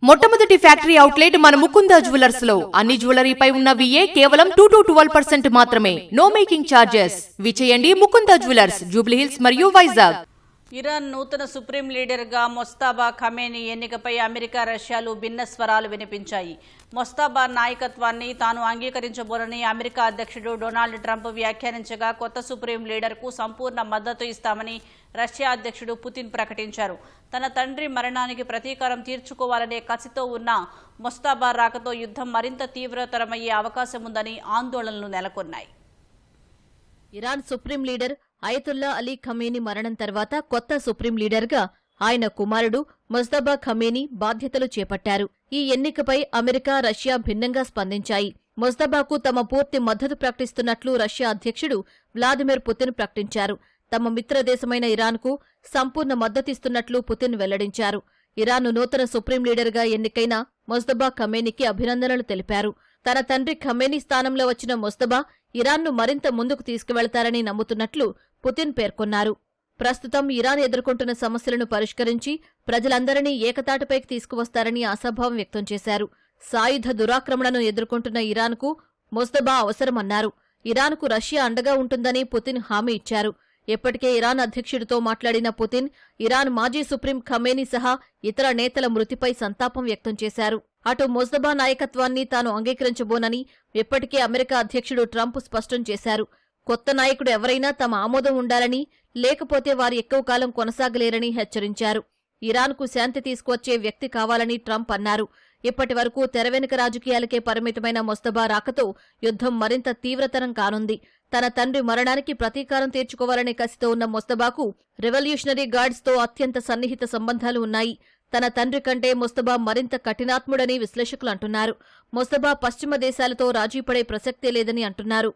మొట్టమొదటి factory outlet మన Mukunda jewellers లో అన్ని జ్యువెలరీపై ఉన్న విఏ కేవలం 2 to 12% మాత్రమే. No making charges. విచేయండి ముకుంద జ్యువెలర్స్, జూబ్లీ హిల్స్ మరియు వైజాగ్. ఇరాన్ నూతన సుప్రీం లీడర్గా మొస్తాబా ఖమేనీ ఎన్నికపై అమెరికా, రష్యాలు భిన్న స్వరాలు వినిపించాయి. మొస్తాబా నాయకత్వాన్ని తాను అంగీకరించబోనని అమెరికా అధ్యక్షుడు డొనాల్డ్ ట్రంప్ వ్యాఖ్యానించగా, కొత్త సుప్రీం లీడర్కు సంపూర్ణ మద్దతు ఇస్తామని రష్యా అధ్యక్షుడు పుతిన్ ప్రకటించారు. తన తండ్రి మరణానికి ప్రతీకారం తీర్చుకోవాలనే కసితో ఉన్న మొస్తాబా రాకతో యుద్ధం మరింత తీవ్రతరమయ్యే అవకాశం ఉందని ఆందోళనలు నెలకొన్నాయి. Iran supreme leader Ayatollah Ali Khamenei మరణం తర్వాత కొత్త సుప్రీం లీడర్గా ఆయన కుమారుడు మొజ్తబా ఖమేనీ బాధ్యతలు చేపట్టారు. ఈ ఎన్నికపై అమెరికా, రష్యా భిన్నంగా స్పందించాయి. మొజ్తబాకు తమ పూర్తి మద్దతు ప్రకటిస్తున్నట్లు రష్యా అధ్యక్షుడు వ్లాదిమిర్ పుతిన్ ప్రకటించారు. తమ మిత్రదేశమైన ఇరాన్కు సంపూర్ణ మద్దతిస్తున్నట్లు పుతిన్ వెల్లడించారు. ఇరాన్ నూతన సుప్రీం లీడర్గా ఎన్నికైన మొజ్తబా ఖమేనీకి అభినందనలు తెలిపారు. తన తండ్రి ఖమేనీ స్థానంలో వచ్చిన మొజ్తబా ఇరాన్ను మరింత ముందుకు తీసుకువెళతారని నమ్ముతున్నట్లు పుతిన్ పేర్కొన్నారు. ప్రస్తుతం ఇరాన్ ఎదుర్కొంటున్న సమస్యలను పరిష్కరించి ప్రజలందరినీ ఏకతాటిపైకి తీసుకువస్తారని ఆశాభావం వ్యక్తం చేశారు. సాయుధ దురాక్రమణను ఎదుర్కొంటున్న ఇరాన్కు మొజ్తబా అవసరమన్నారు. ఇరాన్కు రష్యా అండగా ఉంటుందని పుతిన్ హామీ ఇచ్చారు. ఇప్పటికే ఇరాన్ అధ్యక్షుడితో మాట్లాడిన పుతిన్ ఇరాన్ మాజీ సుప్రీం ఖమేనీ సహా ఇతర నేతల మృతిపై సంతాపం వ్యక్తం చేశారు. అటు మొజ్తబా నాయకత్వాన్ని తాను అంగీకరించబోనని ఇప్పటికే అమెరికా అధ్యక్షుడు ట్రంప్ స్పష్టం చేశారు. కొత్త నాయకుడు ఎవరైనా తమ ఆమోదం ఉండాలని, లేకపోతే వారు ఎక్కువ కాలం కొనసాగలేరని హెచ్చరించారు. ఇరాన్కు శాంతి తీసుకువచ్చే వ్యక్తి కావాలని ట్రంప్ అన్నారు. ఇప్పటి వరకు తెరవెనుక రాజకీయాలకే పరిమితమైన మొజ్తబా రాకతో యుద్ధం మరింత తీవ్రతరం కానుంది. తన తండ్రి మరణానికి ప్రతీకారం తీర్చుకోవాలనే కసితో ఉన్న మొజ్తబాకు రెవల్యూషనరీ గార్డ్స్తో అత్యంత సన్నిహిత సంబంధాలు ఉన్నాయి. తన తండ్రి కంటే మొజ్తబా మరింత కఠినాత్ముడని విశ్లేషకులు అంటున్నారు. మొజ్తబా పశ్చిమ దేశాలతో రాజీపడే ప్రసక్తే లేదని అంటున్నారు.